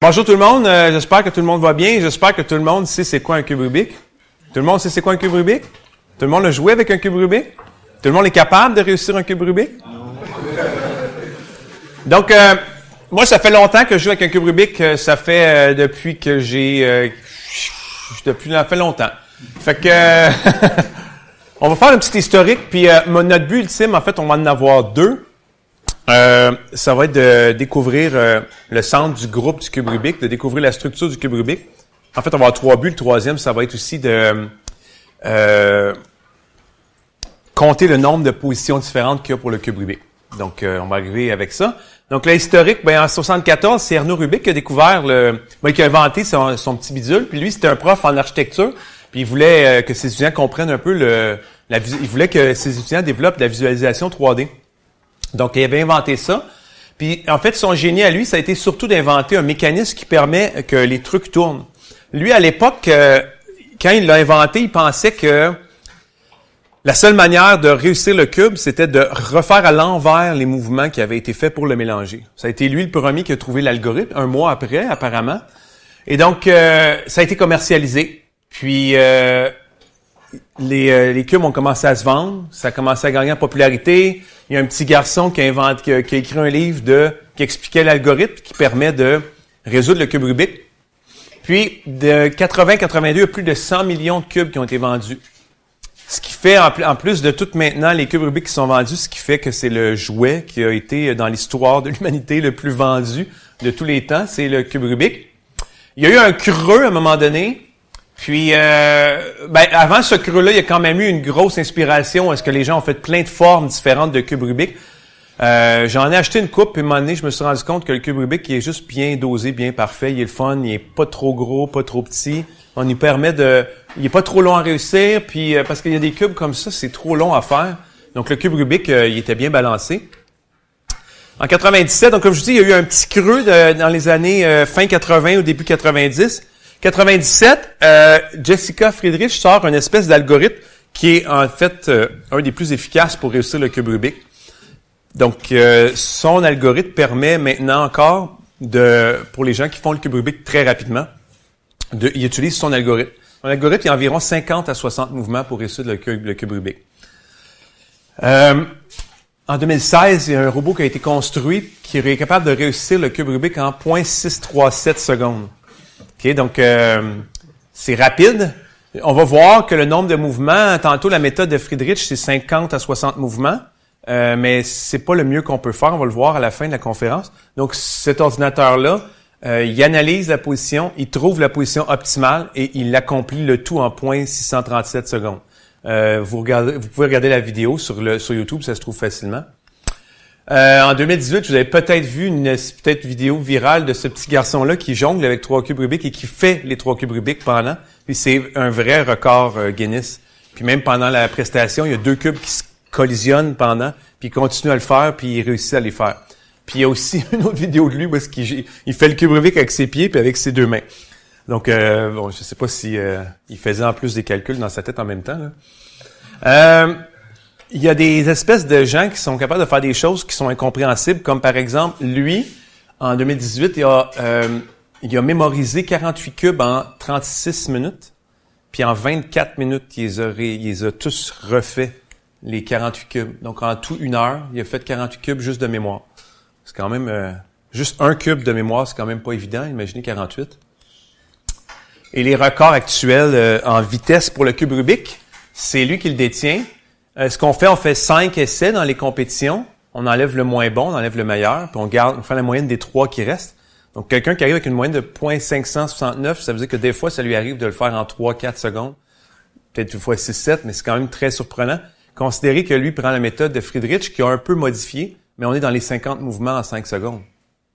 Bonjour tout le monde, j'espère que tout le monde va bien. J'espère que tout le monde sait c'est quoi un cube Rubik. Tout le monde sait c'est quoi un cube Rubik? Tout le monde a joué avec un cube Rubik? Tout le monde est capable de réussir un cube Rubik? Donc, moi, ça fait longtemps que je joue avec un cube Rubik. Ça fait depuis que depuis ça fait longtemps. Fait que on va faire un petit historique. Puis notre but ultime, en fait, on va en avoir deux. Ça va être de découvrir le centre du groupe du cube Rubik, de découvrir la structure du cube Rubik. En fait, on va avoir trois buts. Le troisième, ça va être aussi de compter le nombre de positions différentes qu'il y a pour le cube Rubik. Donc, on va arriver avec ça. Donc, l'historique, en 1974, c'est Erno Rubik qui a découvert qui a inventé son petit bidule. Puis lui, c'était un prof en architecture. Puis il voulait que ses étudiants comprennent un peu il voulait que ses étudiants développent la visualisation 3D. Donc, il avait inventé ça. Puis, en fait, son génie à lui, ça a été surtout d'inventer un mécanisme qui permet que les trucs tournent. Lui, à l'époque, quand il l'a inventé, il pensait que la seule manière de réussir le cube, c'était de refaire à l'envers les mouvements qui avaient été faits pour le mélanger. Ça a été lui le premier qui a trouvé l'algorithme, un mois après, apparemment. Et donc, ça a été commercialisé. Puis, les cubes ont commencé à se vendre, ça a commencé à gagner en popularité. Il y a un petit garçon qui a écrit un livre qui expliquait l'algorithme qui permet de résoudre le cube Rubik. Puis, de 80-82, il y a plus de 100 millions de cubes qui ont été vendus. Ce qui fait, en plus de tout maintenant, les cubes Rubik qui sont vendus, ce qui fait que c'est le jouet qui a été dans l'histoire de l'humanité le plus vendu de tous les temps, c'est le cube Rubik. Il y a eu un creux à un moment donné. Puis, avant ce creux-là, il y a quand même eu une grosse inspiration. Est-ce que les gens ont fait plein de formes différentes de cubes Rubik? J'en ai acheté une coupe, puis à un moment donné, je me suis rendu compte que le cube Rubik, il est juste bien dosé, bien parfait. Il est le fun, il est pas trop gros, pas trop petit. On lui permet il est pas trop long à réussir, puis parce qu'il y a des cubes comme ça, c'est trop long à faire. Donc, le cube Rubik, il était bien balancé. En 97, donc comme je vous dis, il y a eu un petit creux dans les années fin 80 au début 90. 97, Jessica Friedrich sort une espèce d'algorithme qui est en fait un des plus efficaces pour réussir le cube Rubik. Donc, son algorithme permet maintenant encore pour les gens qui font le cube Rubik très rapidement, il utilise son algorithme. Son algorithme, il y a environ 50 à 60 mouvements pour réussir le cube Rubik. En 2016, il y a un robot qui a été construit qui est capable de réussir le cube Rubik en 0.637 secondes. OK, donc c'est rapide. On va voir que le nombre de mouvements, tantôt la méthode de Friedrich, c'est 50 à 60 mouvements, mais c'est pas le mieux qu'on peut faire. On va le voir à la fin de la conférence. Donc, cet ordinateur-là, il analyse la position, il trouve la position optimale et il accomplit le tout en 0.637 secondes. Vous pouvez regarder la vidéo sur YouTube, ça se trouve facilement. En 2018, vous avez peut-être vu une vidéo virale de ce petit garçon-là qui jongle avec 3 cubes Rubik et qui fait les 3 cubes Rubik pendant. Puis c'est un vrai record Guinness. Puis même pendant la prestation, il y a 2 cubes qui se collisionnent pendant, puis il continue à le faire, puis il réussit à les faire. Puis il y a aussi une autre vidéo de lui où il fait le cube Rubik avec ses pieds puis avec ses 2 mains. Donc, je sais pas si il faisait en plus des calculs dans sa tête en même temps, là. Il y a des espèces de gens qui sont capables de faire des choses qui sont incompréhensibles, comme par exemple, lui, en 2018, il a mémorisé 48 cubes en 36 minutes, puis en 24 minutes, il les a tous refait, les 48 cubes. Donc, en tout 1 heure, il a fait 48 cubes juste de mémoire. C'est quand même... juste un cube de mémoire, c'est quand même pas évident, imaginez 48. Et les records actuels en vitesse pour le cube Rubik, c'est lui qui le détient. Ce qu'on fait, on fait 5 essais dans les compétitions. On enlève le moins bon, on enlève le meilleur, puis on fait la moyenne des 3 qui restent. Donc, quelqu'un qui arrive avec une moyenne de 0.569, ça veut dire que des fois, ça lui arrive de le faire en 3-4 secondes. Peut-être une fois 6-7, mais c'est quand même très surprenant. Considérez que lui prend la méthode de Friedrich, qui a un peu modifié, mais on est dans les 50 mouvements en 5 secondes.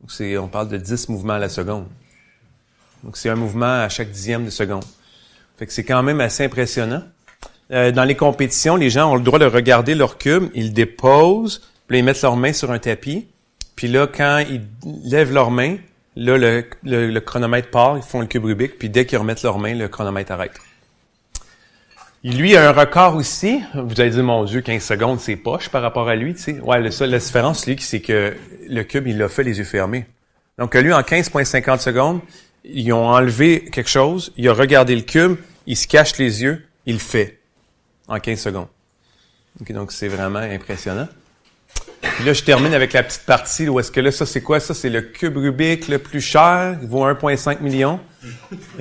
Donc, on parle de 10 mouvements à la seconde. Donc, c'est un mouvement à chaque dixième de seconde. Fait que c'est quand même assez impressionnant. Dans les compétitions, les gens ont le droit de regarder leur cube, ils le déposent, puis là, ils mettent leurs mains sur un tapis. Puis là, quand ils lèvent leurs mains, là, le chronomètre part, ils font le cube Rubik, puis dès qu'ils remettent leurs mains, le chronomètre arrête. Lui a un record aussi. Vous allez dire, mon Dieu, 15 secondes, c'est poche par rapport à lui, tu sais. Ouais, la différence, lui, c'est que le cube, il l'a fait les yeux fermés. Donc, lui, en 15,50 secondes, ils ont enlevé quelque chose, il a regardé le cube, il se cache les yeux, il le fait en 15 secondes. Okay, donc, c'est vraiment impressionnant. Puis là, je termine avec la petite partie où est-ce que là, ça, c'est quoi? Ça, c'est le cube Rubik le plus cher. Il vaut 1,5 million.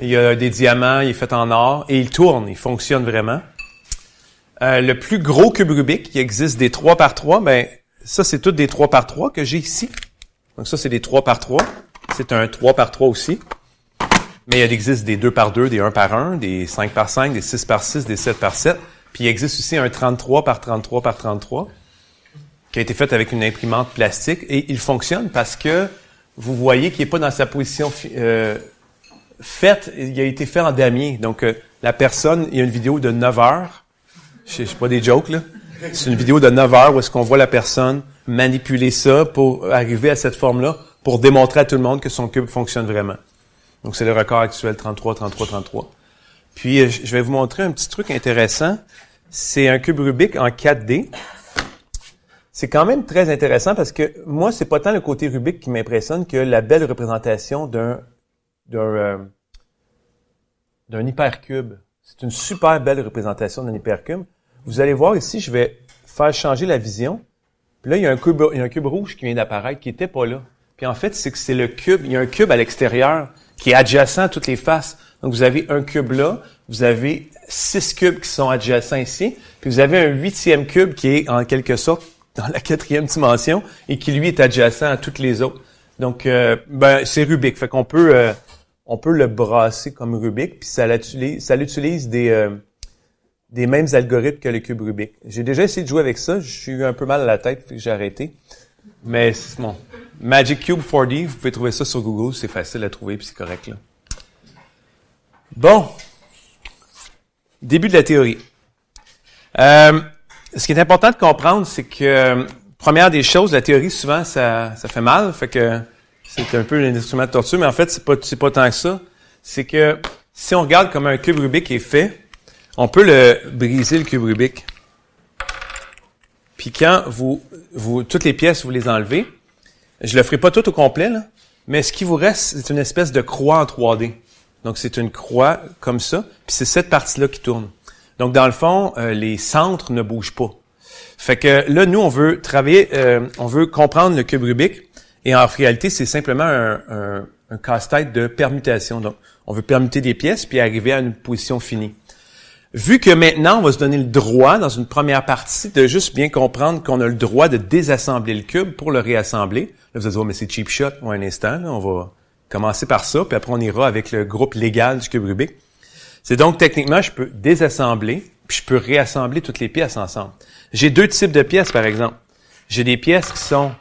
Il y a des diamants, il est fait en or et il tourne, il fonctionne vraiment. Le plus gros cube Rubik qui existe des 3 par 3, ben ça, c'est tout des 3 par 3 que j'ai ici. Donc ça, c'est des 3 par 3. C'est un 3 par 3 aussi. Mais il existe des 2 par 2, des 1 par 1, des 5 par 5, des 6 par 6, des 7 par 7. Puis il existe aussi un 33 par 33 par 33 qui a été fait avec une imprimante plastique. Et il fonctionne parce que vous voyez qu'il n'est pas dans sa position faite. Il a été fait en damier. Donc la personne, il y a une vidéo de 9 heures. Je sais pas des jokes, là. C'est une vidéo de 9 heures où est-ce qu'on voit la personne manipuler ça pour arriver à cette forme-là, pour démontrer à tout le monde que son cube fonctionne vraiment. Donc, c'est le record actuel 33, 33, 33. Puis, je vais vous montrer un petit truc intéressant. C'est un cube Rubik en 4D. C'est quand même très intéressant parce que moi, c'est pas tant le côté Rubik qui m'impressionne que la belle représentation d'un hypercube. C'est une super belle représentation d'un hypercube. Vous allez voir ici, je vais faire changer la vision. Puis là, il y a un cube rouge qui vient d'apparaître, qui était pas là. Puis en fait, c'est que c'est le cube, il y a un cube à l'extérieur qui est adjacent à toutes les faces. Donc, vous avez un cube là, vous avez 6 cubes qui sont adjacents ici, puis vous avez un 8e cube qui est en quelque sorte dans la 4e dimension et qui, lui, est adjacent à toutes les autres. Donc, c'est Rubik. Fait qu'on peut le brasser comme Rubik, puis ça l'utilise des mêmes algorithmes que le cube Rubik. J'ai déjà essayé de jouer avec ça. Je suis eu un peu mal à la tête, fait que j'ai arrêté. Mais c'est bon. Magic Cube 4D, vous pouvez trouver ça sur Google. C'est facile à trouver, puis c'est correct, là. Bon. Début de la théorie. Ce qui est important de comprendre, c'est que, première des choses, la théorie, souvent, ça fait mal. Fait que c'est un peu un instrument de torture, mais en fait, c'est pas tant que ça. C'est que, si on regarde comment un cube Rubik est fait, on peut le briser, le cube Rubik. Puis quand toutes les pièces, vous les enlevez, je le ferai pas tout au complet, là, mais ce qui vous reste, c'est une espèce de croix en 3D. Donc, c'est une croix comme ça, puis c'est cette partie-là qui tourne. Donc, dans le fond, les centres ne bougent pas. Fait que là, nous, on veut travailler, on veut comprendre le cube Rubik, et en réalité, c'est simplement un casse-tête de permutation. Donc, on veut permuter des pièces, puis arriver à une position finie. Vu que maintenant, on va se donner le droit, dans une première partie, de juste bien comprendre qu'on a le droit de désassembler le cube pour le réassembler. Là, vous allez dire, oh, mais c'est cheap shot. Ouais, un instant, là, on va commencer par ça, puis après, on ira avec le groupe légal du cube Rubik. C'est donc, techniquement, je peux désassembler, puis je peux réassembler toutes les pièces ensemble. J'ai 2 types de pièces, par exemple. J'ai des pièces qui sont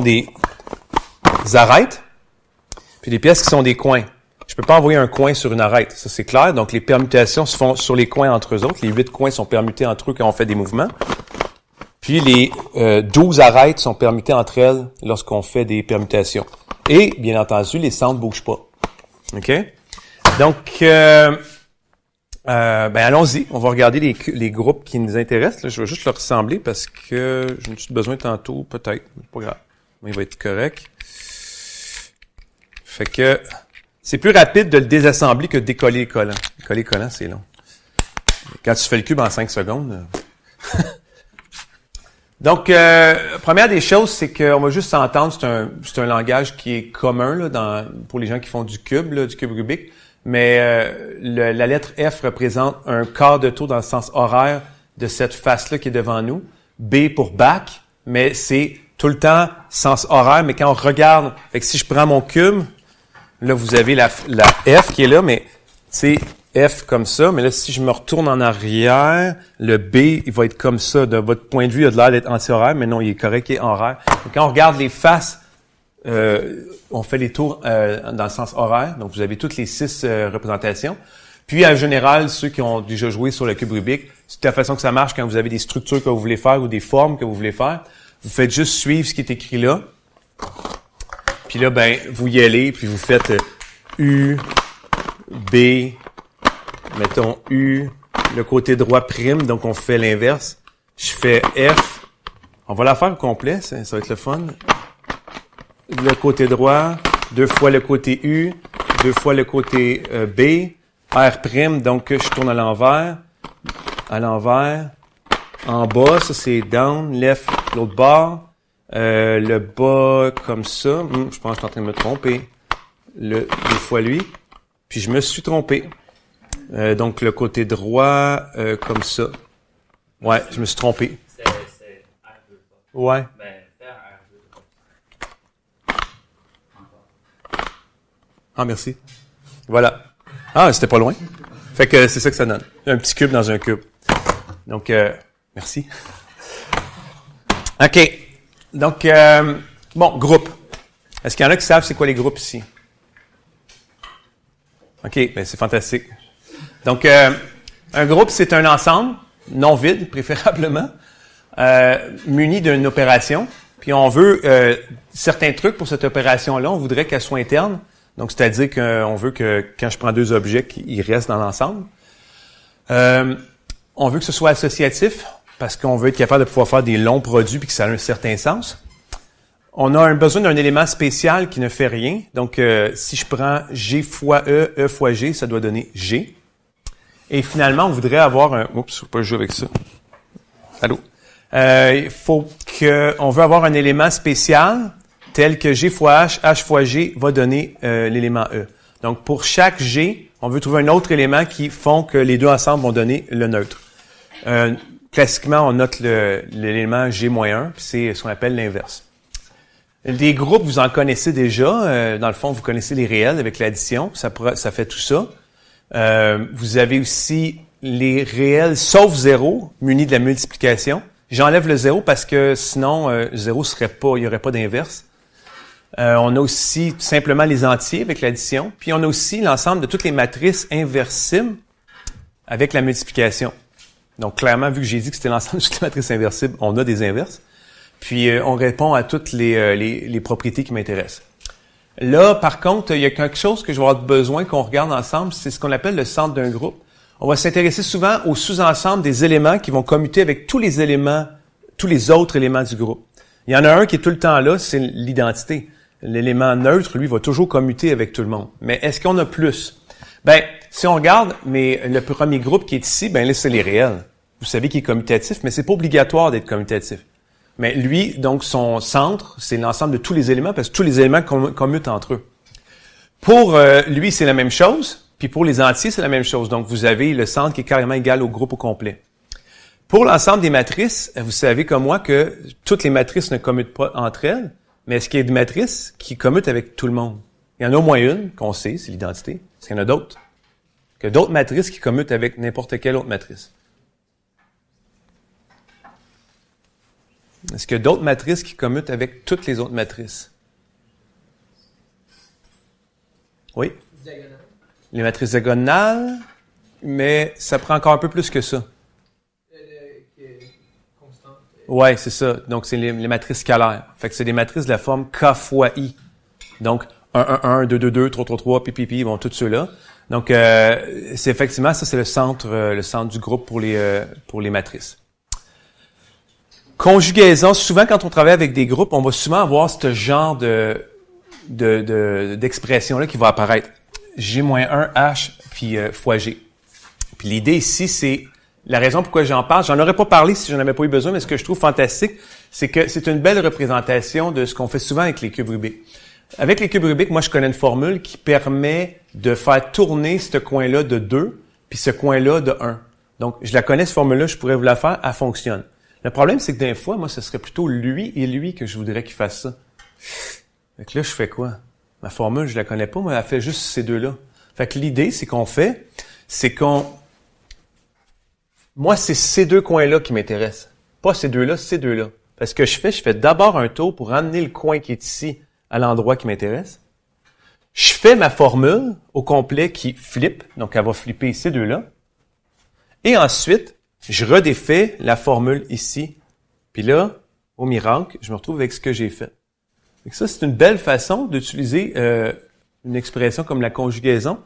des arêtes, puis des pièces qui sont des coins. Je peux pas envoyer un coin sur une arête, ça c'est clair. Donc, les permutations se font sur les coins entre eux autres. Les 8 coins sont permutés entre eux quand on fait des mouvements. Puis, les 12 arêtes sont permutées entre elles lorsqu'on fait des permutations. Et, bien entendu, les centres bougent pas. OK? Donc, allons-y. On va regarder les groupes qui nous intéressent. Là, je vais juste leur ressembler parce que j'en ai besoin tantôt, peut-être. C'est pas grave. Mais il va être correct. Fait que c'est plus rapide de le désassembler que de décoller les collants. Décoller les collants, c'est long. Quand tu fais le cube en 5 secondes. Donc, première des choses, c'est qu'on va juste s'entendre. C'est un langage qui est commun là, pour les gens qui font du cube Rubik. Mais la lettre F représente un quart de tour dans le sens horaire de cette face-là qui est devant nous. B pour back, mais c'est tout le temps sens horaire. Mais quand on regarde, fait que si je prends mon cube, là vous avez la F qui est là, mais c'est F comme ça. Mais là, si je me retourne en arrière, le B, il va être comme ça. De votre point de vue, il a de l'air d'être anti-horaire, mais non, il est correct, il est horaire. Donc, quand on regarde les faces, on fait les tours dans le sens horaire. Donc, vous avez toutes les 6 représentations. Puis, en général, ceux qui ont déjà joué sur le cube Rubik, c'est la façon que ça marche quand vous avez des structures que vous voulez faire ou des formes que vous voulez faire. Vous faites juste suivre ce qui est écrit là. Puis là, vous y allez, puis vous faites U, B, mettons U, le côté droit prime, donc on fait l'inverse. Je fais F. On va la faire au complet, ça va être le fun. le côté droit, 2 fois le côté U, 2 fois le côté B, R', donc je tourne à l'envers, en bas, ça c'est down, left, l'autre bord, le bas comme ça, je pense que je suis en train de me tromper, 2 fois lui, puis je me suis trompé. Donc le côté droit, comme ça. Ouais, je me suis trompé. C'est R2. Ouais. Ben, faire R2. Encore. Ah, merci. Voilà. Ah, c'était pas loin. Fait que c'est ça que ça donne. Un petit cube dans un cube. Donc, merci. OK. Donc, bon, groupe. Est-ce qu'il y en a qui savent c'est quoi les groupes ici? OK, ben c'est fantastique. Donc, un groupe, c'est un ensemble, non vide, préférablement, muni d'une opération. Puis on veut certains trucs pour cette opération-là. On voudrait qu'elle soit interne. Donc, c'est-à-dire qu'on veut que quand je prends 2 objets, qu'ils restent dans l'ensemble. On veut que ce soit associatif, parce qu'on veut être capable de pouvoir faire des longs produits puis que ça a un certain sens. On a besoin d'un élément spécial qui ne fait rien. Donc, si je prends G fois E, E fois G, ça doit donner G. Et finalement, on voudrait avoir un... Oups, faut pas jouer avec ça. Allô? On veut avoir un élément spécial tel que G fois H, H fois G va donner l'élément E. Donc, pour chaque G, on veut trouver un autre élément qui font que les deux ensemble vont donner le neutre. Classiquement, on note l'élément G-1, puis c'est ce qu'on appelle l'inverse. Des groupes, vous en connaissez déjà. Dans le fond, vous connaissez les réels avec l'addition. Ça fait tout ça. Vous avez aussi les réels sauf 0, munis de la multiplication. J'enlève le 0 parce que sinon, 0 serait pas, il n'y aurait pas d'inverse. On a aussi simplement les entiers avec l'addition. Puis on a aussi l'ensemble de toutes les matrices inversibles avec la multiplication. Donc clairement, vu que j'ai dit que c'était l'ensemble de toutes les matrices inversibles, on a des inverses. Puis on répond à toutes les propriétés qui m'intéressent. Là, par contre, il y a quelque chose que je vais avoir besoin qu'on regarde ensemble, c'est ce qu'on appelle le centre d'un groupe. On va s'intéresser souvent au sous-ensemble des éléments qui vont commuter avec tous les autres éléments du groupe. Il y en a un qui est tout le temps là, c'est l'identité. L'élément neutre, lui, va toujours commuter avec tout le monde. Mais est-ce qu'on a plus? Ben, si on regarde, le premier groupe qui est ici, ben là, c'est les réels. Vous savez qu'il est commutatif, mais c'est pas obligatoire d'être commutatif. Mais lui, donc, son centre, c'est l'ensemble de tous les éléments, parce que tous les éléments commutent entre eux. Pour lui, c'est la même chose, puis pour les entiers, c'est la même chose. Donc, vous avez le centre qui est carrément égal au groupe au complet. Pour l'ensemble des matrices, vous savez comme moi que toutes les matrices ne commutent pas entre elles, mais est-ce qu'il y a des matrices qui commutent avec tout le monde? Il y en a au moins une, qu'on sait, c'est l'identité. Est-ce qu'il y en a d'autres? Que d'autres matrices qui commutent avec n'importe quelle autre matrice? Est-ce qu'il y a d'autres matrices qui commutent avec toutes les autres matrices? Oui? Diagonale. Les matrices diagonales, mais ça prend encore un peu plus que ça. Qui est constante. Ouais, c'est ça. Donc, c'est les matrices scalaires. Fait que c'est des matrices de la forme K fois I. Donc, 1, 1, 1, 2, 2, 2, 3, 3, 3, pi, bon, tous ceux-là. Donc, c'est effectivement, ça, c'est le centre du groupe pour les matrices. Conjugaison, souvent quand on travaille avec des groupes, on va souvent avoir ce genre d'expression-là qui va apparaître. G-1, H, puis fois G. Puis l'idée ici, c'est la raison pourquoi j'en parle. J'en aurais pas parlé si j'en avais pas eu besoin, mais ce que je trouve fantastique, c'est que c'est une belle représentation de ce qu'on fait souvent avec les cubes Rubik. Avec les cubes Rubik, moi, je connais une formule qui permet de faire tourner ce coin-là de 2, puis ce coin-là de 1. Donc, je la connais, cette formule-là, je pourrais vous la faire, elle fonctionne. Le problème, c'est que des fois, moi, ce serait plutôt lui et lui que je voudrais qu'il fasse ça. Fait que là, je fais quoi? Ma formule, je la connais pas, mais elle fait juste ces deux-là. Fait que l'idée, moi, c'est ces deux coins-là qui m'intéressent. Pas ces deux-là, ces deux-là. Parce que je fais d'abord un tour pour amener le coin qui est ici à l'endroit qui m'intéresse. Je fais ma formule au complet qui flippe, donc elle va flipper ces deux-là. Et ensuite, je redéfais la formule ici. Puis là, au miracle, je me retrouve avec ce que j'ai fait. Et ça, c'est une belle façon d'utiliser une expression comme la conjugaison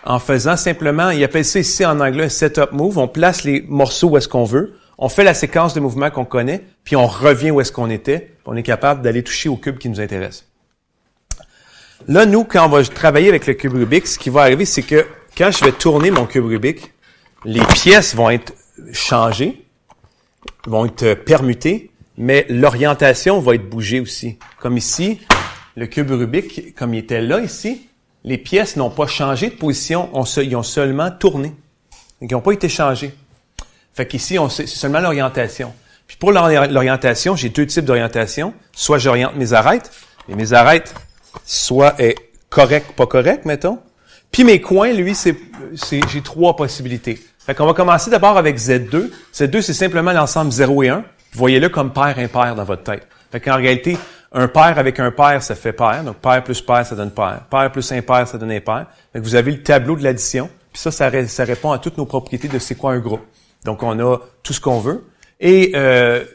en faisant simplement, il appelle ça ici en anglais un setup move. On place les morceaux où est-ce qu'on veut. On fait la séquence de mouvements qu'on connaît, puis on revient où est-ce qu'on était. On est capable d'aller toucher au cube qui nous intéresse. Là, nous, quand on va travailler avec le cube Rubik, ce qui va arriver, c'est que quand je vais tourner mon cube Rubik, les pièces vont être changées, vont être permutées, mais l'orientation va être bougée aussi. Comme ici, le cube Rubik, comme il était là ici, les pièces n'ont pas changé de position, ils ont seulement tourné. Ils n'ont pas été changés. Fait qu'ici, c'est seulement l'orientation. Puis pour l'orientation, j'ai deux types d'orientation. Soit j'oriente mes arêtes, et mes arêtes, soit est correct, pas correct, mettons. Puis mes coins, lui, j'ai trois possibilités. Fait qu'on va commencer d'abord avec Z2. Z2, c'est simplement l'ensemble 0 et 1. Voyez-le comme pair impair dans votre tête. Fait qu'en réalité, un pair avec un pair, ça fait pair. Donc, pair plus pair, ça donne pair. Pair plus impair, ça donne impair. Fait que vous avez le tableau de l'addition. Puis ça répond à toutes nos propriétés de c'est quoi un groupe. Donc, on a tout ce qu'on veut. Et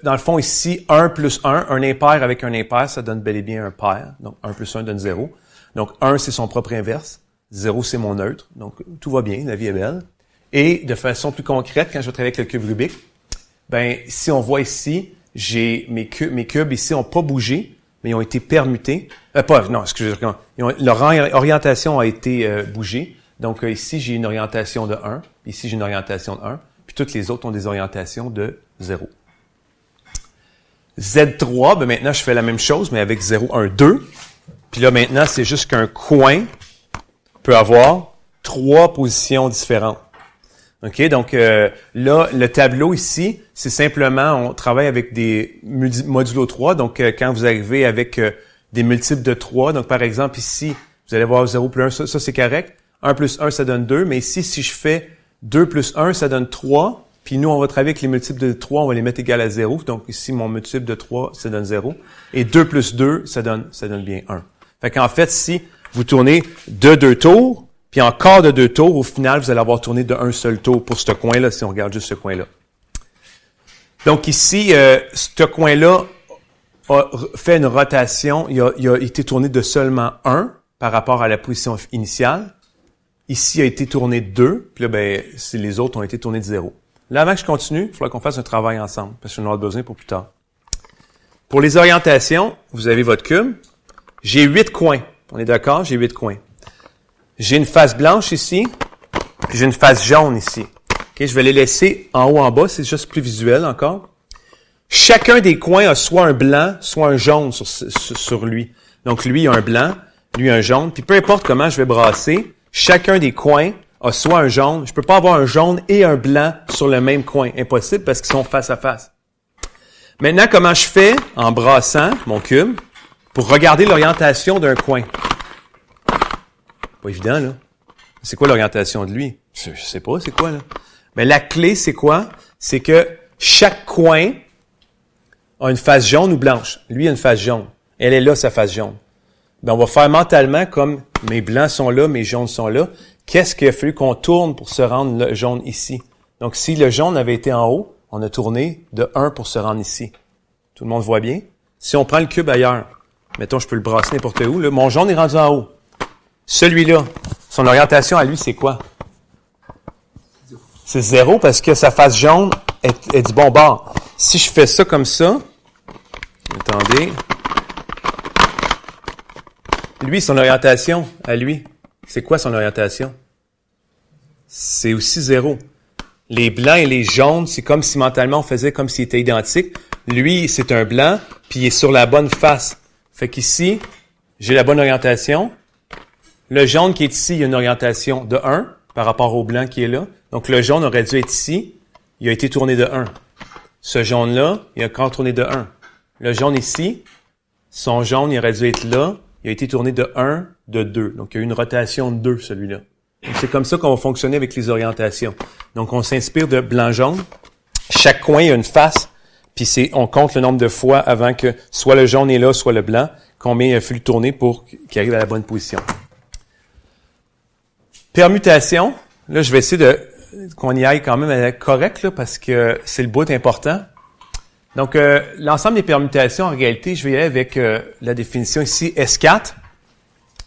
dans le fond, ici, 1 plus 1, un impair avec un impair, ça donne bel et bien un pair. Donc, 1 plus 1 donne 0. Donc, 1, c'est son propre inverse. 0, c'est mon neutre. Donc, tout va bien, la vie est belle. Et de façon plus concrète, quand je vais travailler avec le cube Rubik, ben si on voit ici, j'ai mes cubes ici n'ont pas bougé, mais ils ont été permutés. Leur orientation a été bougée. Donc, ici, j'ai une orientation de 1. Ici, j'ai une orientation de 1. Puis toutes les autres ont des orientations de 0. Z3, ben maintenant, je fais la même chose, mais avec 0, 1, 2. Puis là, maintenant, c'est juste qu'un coin peut avoir 3 positions différentes. OK? Donc, là, le tableau ici, c'est simplement, on travaille avec des modulo 3. Donc, quand vous arrivez avec des multiples de 3, donc par exemple, ici, vous allez voir 0 plus 1, ça c'est correct. 1 plus 1, ça donne 2. Mais ici, si je fais 2 plus 1, ça donne 3. Puis nous, on va travailler avec les multiples de 3, on va les mettre égal à 0. Donc ici, mon multiple de 3, ça donne 0. Et 2 plus 2, ça donne bien 1. Fait qu'en fait, si vous tournez de 2 tours, puis encore de 2 tours, au final, vous allez avoir tourné de un seul tour pour ce coin-là, si on regarde juste ce coin-là. Donc ici, ce coin-là a fait une rotation, il a été tourné de seulement 1 par rapport à la position initiale. Ici, il a été tourné de 2, puis là, ben, les autres ont été tournés de 0. Là, avant que je continue, il faudra qu'on fasse un travail ensemble, parce qu'on en aura besoin pour plus tard. Pour les orientations, vous avez votre cube. J'ai 8 coins. On est d'accord? J'ai 8 coins. J'ai une face blanche ici, puis j'ai une face jaune ici. Okay, je vais les laisser en haut, en bas, c'est juste plus visuel encore. Chacun des coins a soit un blanc, soit un jaune sur lui. Donc, lui, il a un blanc, lui, un jaune. Puis peu importe comment je vais brasser, chacun des coins a soit un jaune. Je peux pas avoir un jaune et un blanc sur le même coin. Impossible parce qu'ils sont face à face. Maintenant, comment je fais en brassant mon cube pour regarder l'orientation d'un coin? Pas évident, là. C'est quoi l'orientation de lui? Je sais pas, c'est quoi, là? Mais la clé, c'est quoi? C'est que chaque coin a une face jaune ou blanche. Lui a une face jaune. Elle est là, sa face jaune. Ben, on va faire mentalement comme mes blancs sont là, mes jaunes sont là. Qu'est-ce qu'il a fallu qu'on tourne pour se rendre le jaune ici? Donc, si le jaune avait été en haut, on a tourné de 1 pour se rendre ici. Tout le monde voit bien? Si on prend le cube ailleurs, mettons, je peux le brasser n'importe où, là, mon jaune est rendu en haut. Celui-là, son orientation à lui, c'est quoi? C'est 0 parce que sa face jaune est du bon bord. Si je fais ça comme ça, attendez, lui, son orientation à lui, c'est quoi son orientation? C'est aussi 0. Les blancs et les jaunes, c'est comme si mentalement on faisait comme s'ils étaient identiques. Lui, c'est un blanc, puis il est sur la bonne face. Fait qu'ici, j'ai la bonne orientation. Le jaune qui est ici, il y a une orientation de 1 par rapport au blanc qui est là. Donc, le jaune aurait dû être ici. Il a été tourné de 1. Ce jaune-là, il a encore tourné de 1. Le jaune ici, son jaune, il aurait dû être là. Il a été tourné de 1, de 2. Donc, il y a eu une rotation de 2, celui-là. Donc, c'est comme ça qu'on va fonctionner avec les orientations. Donc, on s'inspire de blanc-jaune. Chaque coin, il y a une face. Puis, on compte le nombre de fois avant que soit le jaune est là, soit le blanc. Combien il a fallu tourner pour qu'il arrive à la bonne position. Permutation. Là, je vais essayer qu'on y aille quand même correct, là, parce que c'est le bout important. Donc, l'ensemble des permutations, en réalité, je vais y aller avec la définition ici, S4.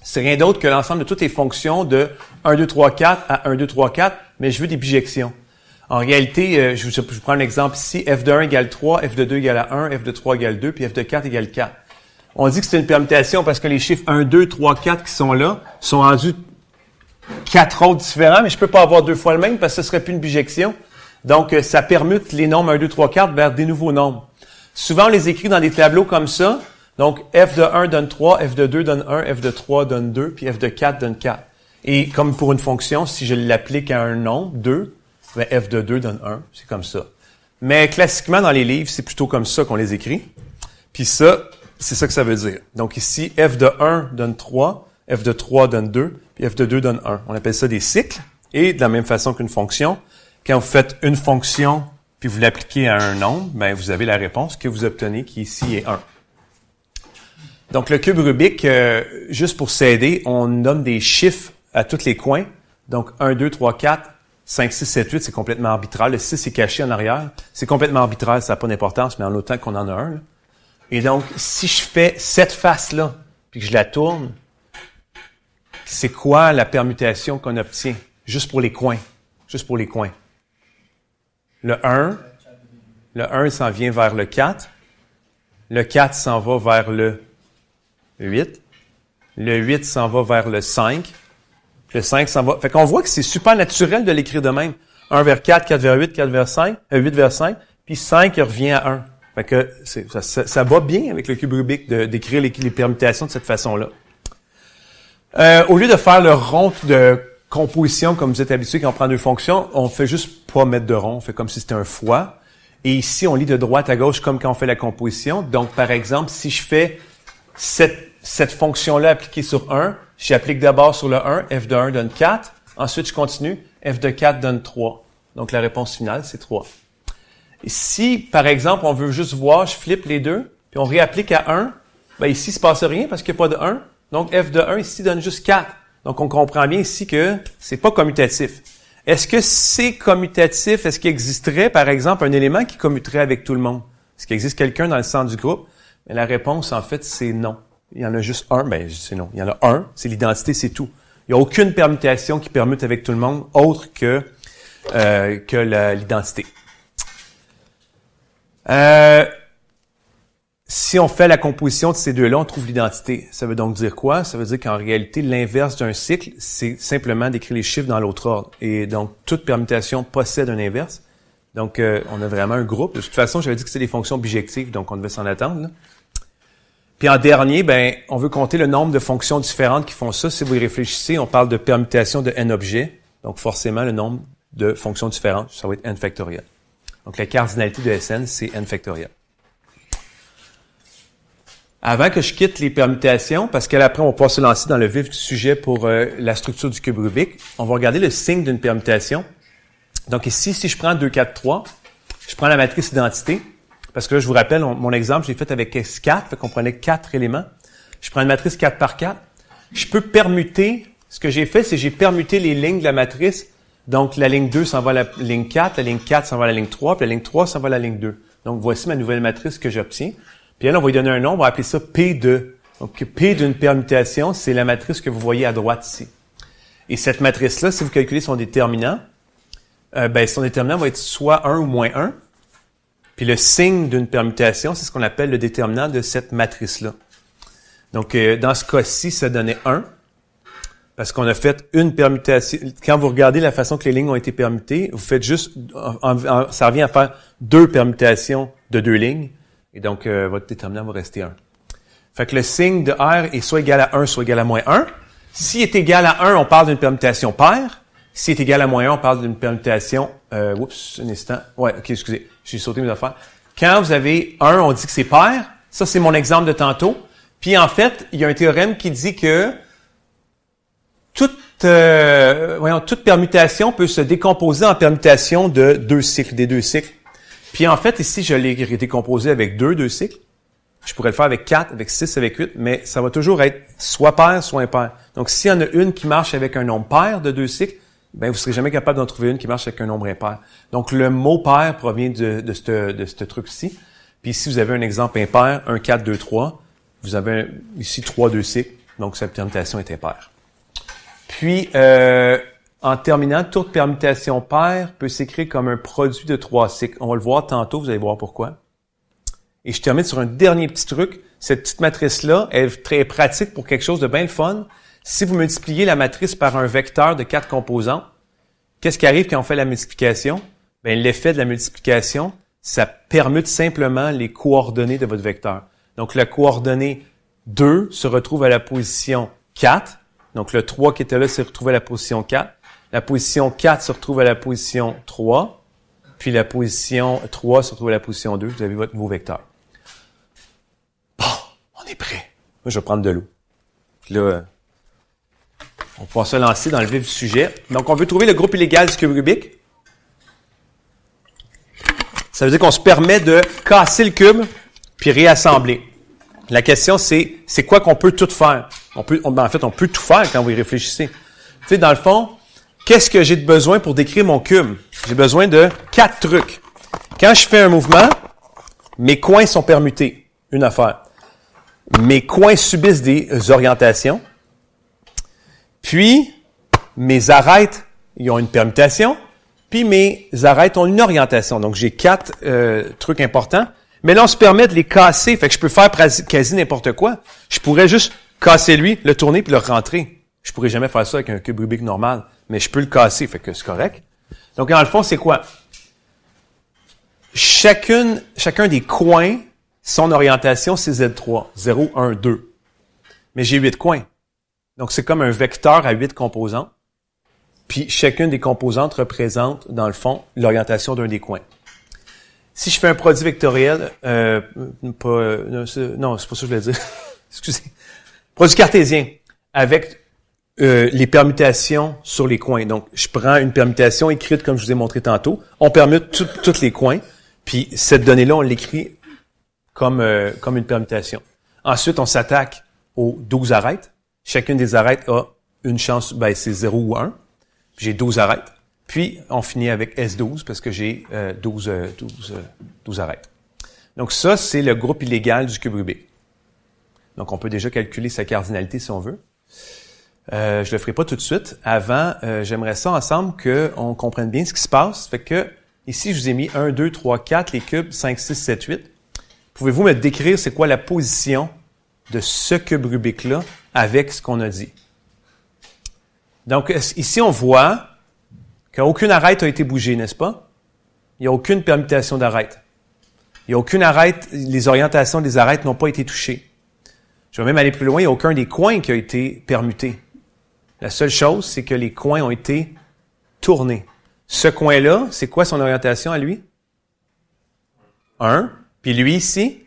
C'est rien d'autre que l'ensemble de toutes les fonctions de 1, 2, 3, 4 à 1, 2, 3, 4, mais je veux des bijections. En réalité, je prends un exemple ici, f de 1 égale 3, f de 2 égale à 1, f de 3 égale 2, puis f de 4 égale 4. On dit que c'est une permutation parce que les chiffres 1, 2, 3, 4 qui sont là sont rendus 4 autres différents, mais je peux pas avoir 2 fois le même parce que ce serait plus une bijection. Donc, ça permute les nombres 1, 2, 3, 4 vers des nouveaux nombres. Souvent, on les écrit dans des tableaux comme ça. Donc, f de 1 donne 3, f de 2 donne 1, f de 3 donne 2, puis f de 4 donne 4. Et comme pour une fonction, si je l'applique à un nombre, 2, ben f de 2 donne 1. C'est comme ça. Mais classiquement, dans les livres, c'est plutôt comme ça qu'on les écrit. Puis ça, c'est ça que ça veut dire. Donc ici, f de 1 donne 3, f de 3 donne 2, puis f de 2 donne 1. On appelle ça des cycles. Et de la même façon qu'une fonction, quand vous faites une fonction puis vous l'appliquez à un nombre, ben vous avez la réponse que vous obtenez qui ici est 1. Donc le cube Rubik, juste pour s'aider, on nomme des chiffres à tous les coins. Donc 1, 2, 3, 4, 5, 6, 7, 8, c'est complètement arbitraire. Le 6 est caché en arrière. C'est complètement arbitraire, ça n'a pas d'importance, mais en autant qu'on en a un. Là. Et donc, si je fais cette face-là, puis que je la tourne, c'est quoi la permutation qu'on obtient? Juste pour les coins. Juste pour les coins. Le 1 s'en vient vers le 4. Le 4 s'en va vers le 8. Le 8 s'en va vers le 5. Le 5 s'en va... Fait qu'on voit que c'est super naturel de l'écrire de même. 1 vers 4, 4 vers 8, 4 vers 5, 8 vers 5, puis 5 revient à 1. Fait que ça va bien avec le cube Rubik d'écrire les permutations de cette façon-là. Au lieu de faire le rond de composition comme vous êtes habitué quand on prend deux fonctions, on fait juste pas mettre de rond, on fait comme si c'était un fois. Et ici, on lit de droite à gauche comme quand on fait la composition. Donc, par exemple, si je fais cette fonction-là appliquée sur 1, j'applique d'abord sur le 1, f de 1 donne 4. Ensuite, je continue, f de 4 donne 3. Donc, la réponse finale, c'est 3. Et si, par exemple, on veut juste voir, je flippe les deux, puis on réapplique à 1, ben ici, il se passe rien parce qu'il n'y a pas de 1. Donc, f de 1 ici donne juste 4. Donc, on comprend bien ici que c'est pas commutatif. Est-ce que c'est commutatif? Est-ce qu'il existerait, par exemple, un élément qui commuterait avec tout le monde? Est-ce qu'il existe quelqu'un dans le centre du groupe? Mais la réponse, en fait, c'est non. Il y en a juste un. Ben, c'est non. Il y en a un. C'est l'identité, c'est tout. Il n'y a aucune permutation qui permute avec tout le monde autre que l'identité. Si on fait la composition de ces deux-là, on trouve l'identité. Ça veut donc dire quoi? Ça veut dire qu'en réalité, l'inverse d'un cycle, c'est simplement d'écrire les chiffres dans l'autre ordre. Et donc, toute permutation possède un inverse. Donc, on a vraiment un groupe. De toute façon, j'avais dit que c'était des fonctions bijectives, donc on devait s'en attendre. Là. Puis en dernier, ben, on veut compter le nombre de fonctions différentes qui font ça. Si vous y réfléchissez, on parle de permutation de n objets. Donc, forcément, le nombre de fonctions différentes, ça va être n factoriel. Donc, la cardinalité de Sn, c'est n factoriel. Avant que je quitte les permutations, parce qu'après, on va pouvoir se lancer dans le vif du sujet pour la structure du cube Rubik, on va regarder le signe d'une permutation. Donc ici, si je prends 2, 4, 3, je prends la matrice identité, parce que là, je vous rappelle, mon exemple, je l'ai fait avec S4, fait qu'on prenait 4 éléments. Je prends une matrice 4 par 4. Je peux permuter, ce que j'ai fait, c'est que j'ai permuté les lignes de la matrice. Donc, la ligne 2 s'en va à la ligne 4, la ligne 4 s'en va à la ligne 3, puis la ligne 3 s'en va à la ligne 2. Donc, voici ma nouvelle matrice que j'obtiens. Puis là, on va lui donner un nom, on va appeler ça P2. Donc, P d'une permutation, c'est la matrice que vous voyez à droite ici. Et cette matrice-là, si vous calculez son déterminant, son déterminant va être soit 1 ou moins 1. Puis le signe d'une permutation, c'est ce qu'on appelle le déterminant de cette matrice-là. Donc, dans ce cas-ci, ça donnait 1. Parce qu'on a fait une permutation. Quand vous regardez la façon que les lignes ont été permutées, vous faites juste, ça revient à faire 2 permutations de 2 lignes. Et donc, votre déterminant va rester 1. Fait que le signe de R est soit égal à 1, soit égal à moins 1. S'il est égal à 1, on parle d'une permutation paire. S'il est égal à moins 1, on parle d'une permutation... un instant. Ouais, OK, excusez. J'ai sauté mes affaires. Quand vous avez 1, on dit que c'est paire. Ça, c'est mon exemple de tantôt. Puis, en fait, il y a un théorème qui dit que toute permutation peut se décomposer en permutation de 2 cycles, des 2 cycles. Puis en fait, ici, je l'ai décomposé avec 2 cycles. Je pourrais le faire avec 4, avec 6, avec 8, mais ça va toujours être soit pair, soit impair. Donc, s'il y en a une qui marche avec un nombre pair de 2 cycles, ben vous serez jamais capable d'en trouver une qui marche avec un nombre impair. Donc, le mot pair provient de ce truc-ci. Puis ici, vous avez un exemple impair, 1, 4, 2, 3. Vous avez ici 3, 2 cycles. Donc, cette permutation est impaire. Puis, en terminant, toute permutation paire peut s'écrire comme un produit de 3 cycles. On va le voir tantôt, vous allez voir pourquoi. Et je termine sur un dernier petit truc. Cette petite matrice-là est très pratique pour quelque chose de bien le fun. Si vous multipliez la matrice par un vecteur de 4 composants, qu'est-ce qui arrive quand on fait la multiplication? Bien, l'effet de la multiplication, ça permute simplement les coordonnées de votre vecteur. Donc, la coordonnée 2 se retrouve à la position 4. Donc, le 3 qui était là se retrouve à la position 4. La position 4 se retrouve à la position 3. Puis la position 3 se retrouve à la position 2. Vous avez votre nouveau vecteur. Bon, on est prêt. Moi, je vais prendre de l'eau. Puis là, on va pouvoir se lancer dans le vif du sujet. Donc, on veut trouver le groupe illégal du cube Rubik. Ça veut dire qu'on se permet de casser le cube puis réassembler. La question, c'est quoi qu'on peut tout faire? En fait, on peut tout faire quand vous y réfléchissez. Tu sais, dans le fond, qu'est-ce que j'ai de besoin pour décrire mon cube? J'ai besoin de 4 trucs. Quand je fais un mouvement, mes coins sont permutés. Une affaire. Mes coins subissent des orientations. Puis, mes arêtes, ils ont une permutation. Puis, mes arêtes ont une orientation. Donc, j'ai 4 trucs importants. Mais là, on se permet de les casser. Fait que je peux faire quasi n'importe quoi. Je pourrais juste casser lui, le tourner puis le rentrer. Je pourrais jamais faire ça avec un cube Rubik normal. Mais je peux le casser. Fait que c'est correct. Donc, dans le fond, c'est quoi? Chacun des coins, son orientation, c'est Z3. 0, 1, 2. Mais j'ai 8 coins. Donc, c'est comme un vecteur à 8 composantes. Puis, chacune des composantes représente, dans le fond, l'orientation d'un des coins. Si je fais un produit vectoriel, non, c'est pas ça que je voulais dire. Excusez. Produit cartésien avec les permutations sur les coins. Donc, je prends une permutation écrite comme je vous ai montré tantôt. On permute tous les coins. Puis, cette donnée-là, on l'écrit comme une permutation. Ensuite, on s'attaque aux 12 arêtes. Chacune des arêtes a une chance, c'est 0 ou 1. J'ai 12 arêtes. Puis, on finit avec S12 parce que j'ai 12 arêtes. Donc, ça, c'est le groupe illégal du cube Rubik. Donc, on peut déjà calculer sa cardinalité si on veut. Je le ferai pas tout de suite. Avant, j'aimerais ça ensemble qu'on comprenne bien ce qui se passe. Fait que, ici, je vous ai mis 1, 2, 3, 4, les cubes 5, 6, 7, 8. Pouvez-vous me décrire c'est quoi la position de ce cube Rubik-là avec ce qu'on a dit? Donc, ici, on voit qu'aucune arête a été bougée, n'est-ce pas? Il n'y a aucune permutation d'arête. Il n'y a aucune arête, les orientations des arêtes n'ont pas été touchées. Je vais même aller plus loin, il n'y a aucun des coins qui a été permuté. La seule chose, c'est que les coins ont été tournés. Ce coin-là, c'est quoi son orientation à lui? 1. Puis lui ici?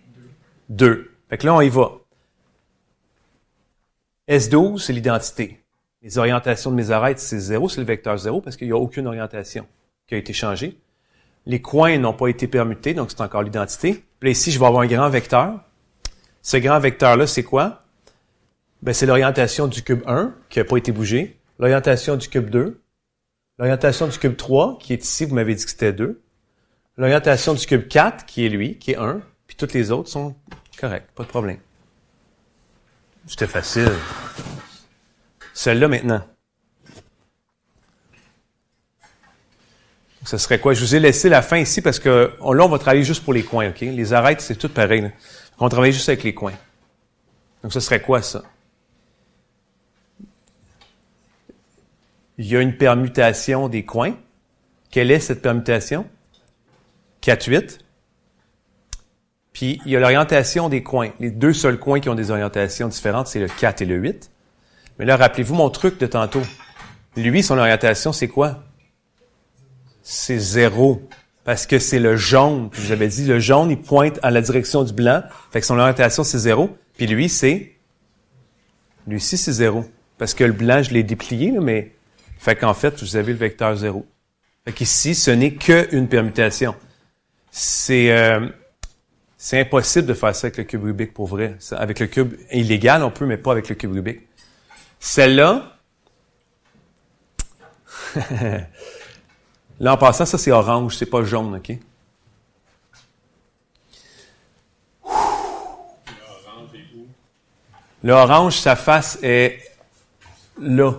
2. Fait que là, on y va. S12, c'est l'identité. Les orientations de mes arêtes, c'est 0, c'est le vecteur 0, parce qu'il n'y a aucune orientation qui a été changée. Les coins n'ont pas été permutés, donc c'est encore l'identité. Puis là, ici, je vais avoir un grand vecteur. Ce grand vecteur-là, c'est quoi? C'est l'orientation du cube 1, qui n'a pas été bougé. L'orientation du cube 2. L'orientation du cube 3, qui est ici, vous m'avez dit que c'était 2. L'orientation du cube 4, qui est lui, qui est 1. Puis toutes les autres sont correctes, pas de problème. C'était facile. Celle-là, maintenant. Ce serait quoi? Je vous ai laissé la fin ici parce que là, on va travailler juste pour les coins, OK? Les arêtes, c'est tout pareil. Là. On travaille juste avec les coins. Donc, ce serait quoi, ça? Il y a une permutation des coins. Quelle est cette permutation? 4, 8. Puis, il y a l'orientation des coins. Les deux seuls coins qui ont des orientations différentes, c'est le 4 et le 8. Mais là, rappelez-vous mon truc de tantôt. Lui, son orientation, c'est quoi? C'est 0. Parce que c'est le jaune. Puis je vous avais dit, le jaune, il pointe à la direction du blanc. Fait que son orientation, c'est 0. Puis lui, lui-ci, c'est 0. Parce que le blanc, je l'ai déplié, là, mais fait qu'en fait, vous avez le vecteur 0. Fait qu'ici, ce n'est qu'une permutation. C'est impossible de faire ça avec le cube Rubik pour vrai. Avec le cube illégal, on peut, mais pas avec le cube Rubik. Celle-là, là, en passant, ça, c'est orange, c'est pas jaune, OK? Le orange, sa face est là.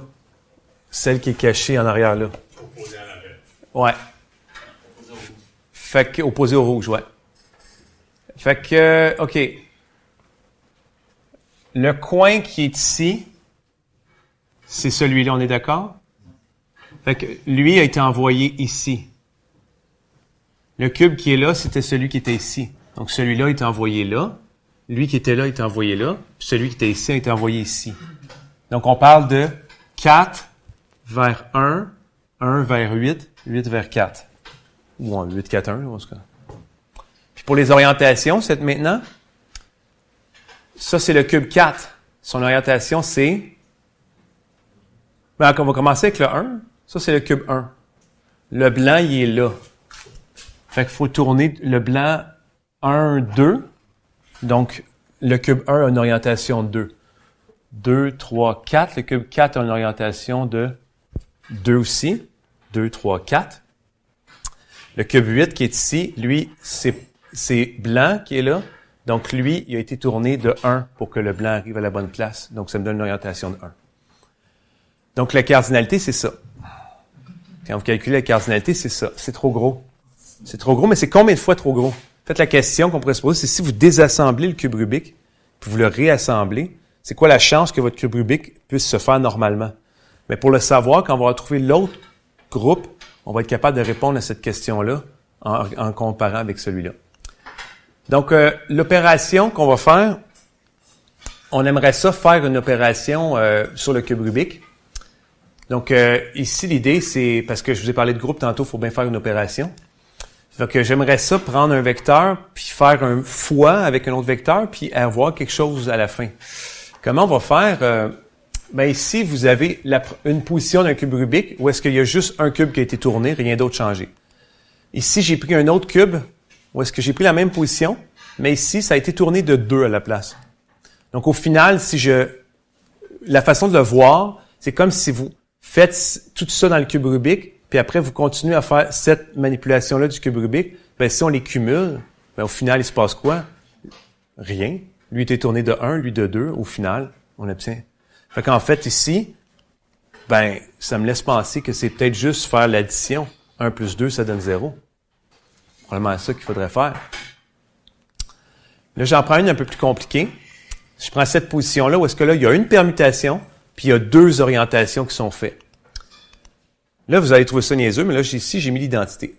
Celle qui est cachée en arrière, là. Opposé à la belle. Ouais. Fait que, opposé au rouge, ouais. Fait que, OK. le coin qui est ici, c'est celui-là, on est d'accord? Fait que lui a été envoyé ici. Le cube qui est là, c'était celui qui était ici. Donc celui-là a été envoyé là. Lui qui était là a été envoyé là. Puis celui qui était ici a été envoyé ici. Donc on parle de 4 vers 1, 1 vers 8, 8 vers 4. Ou 8, 4, 1, en tout cas. Puis pour les orientations, c'est maintenant, ça c'est le cube 4. Son orientation c'est... Ben, on va commencer avec le 1. Ça c'est le cube 1. Le blanc, il est là. Fait qu'il faut tourner le blanc 1, 2. Donc, le cube 1 a une orientation 2. 2, 3, 4. Le cube 4 a une orientation de 2 aussi. 2, 3, 4. Le cube 8 qui est ici, lui, c'est blanc qui est là. Donc, lui, il a été tourné de 1 pour que le blanc arrive à la bonne place. Donc, ça me donne une orientation de 1. Donc, la cardinalité, c'est ça. Quand vous calculez la cardinalité, c'est ça. C'est trop gros. C'est trop gros, mais c'est combien de fois trop gros? En fait, la question qu'on pourrait se poser, c'est si vous désassemblez le cube Rubik, puis vous le réassemblez, c'est quoi la chance que votre cube Rubik puisse se faire normalement? Mais pour le savoir, quand on va retrouver l'autre groupe, on va être capable de répondre à cette question-là en comparant avec celui-là. Donc, l'opération qu'on va faire, on aimerait ça faire une opération sur le cube Rubik. Donc, ici, l'idée, c'est, parce que je vous ai parlé de groupe tantôt, il faut bien faire une opération. Donc, j'aimerais ça prendre un vecteur, puis faire un fois avec un autre vecteur, puis avoir quelque chose à la fin. Comment on va faire? Ben ici, vous avez une position d'un cube Rubik, où est-ce qu'il y a juste un cube qui a été tourné, rien d'autre changé. Ici, j'ai pris un autre cube, où est-ce que j'ai pris la même position, mais ici, ça a été tourné de 2 à la place. Donc, au final, la façon de le voir, c'est comme si vous faites tout ça dans le cube Rubik, puis après, vous continuez à faire cette manipulation-là du cube Rubik. Ben, si on les cumule, ben, au final, il se passe quoi? Rien. Lui était tourné de 1, lui de 2. Au final, on obtient. Fait qu'en fait, ici, ben, ça me laisse penser que c'est peut-être juste faire l'addition. 1 plus 2, ça donne 0. Probablement ça qu'il faudrait faire. Là, j'en prends une un peu plus compliquée. Je prends cette position-là où est-ce que là, il y a une permutation, puis il y a 2 orientations qui sont faites. Là, vous allez trouver ça niaiseux, mais là, ici, j'ai mis l'identité.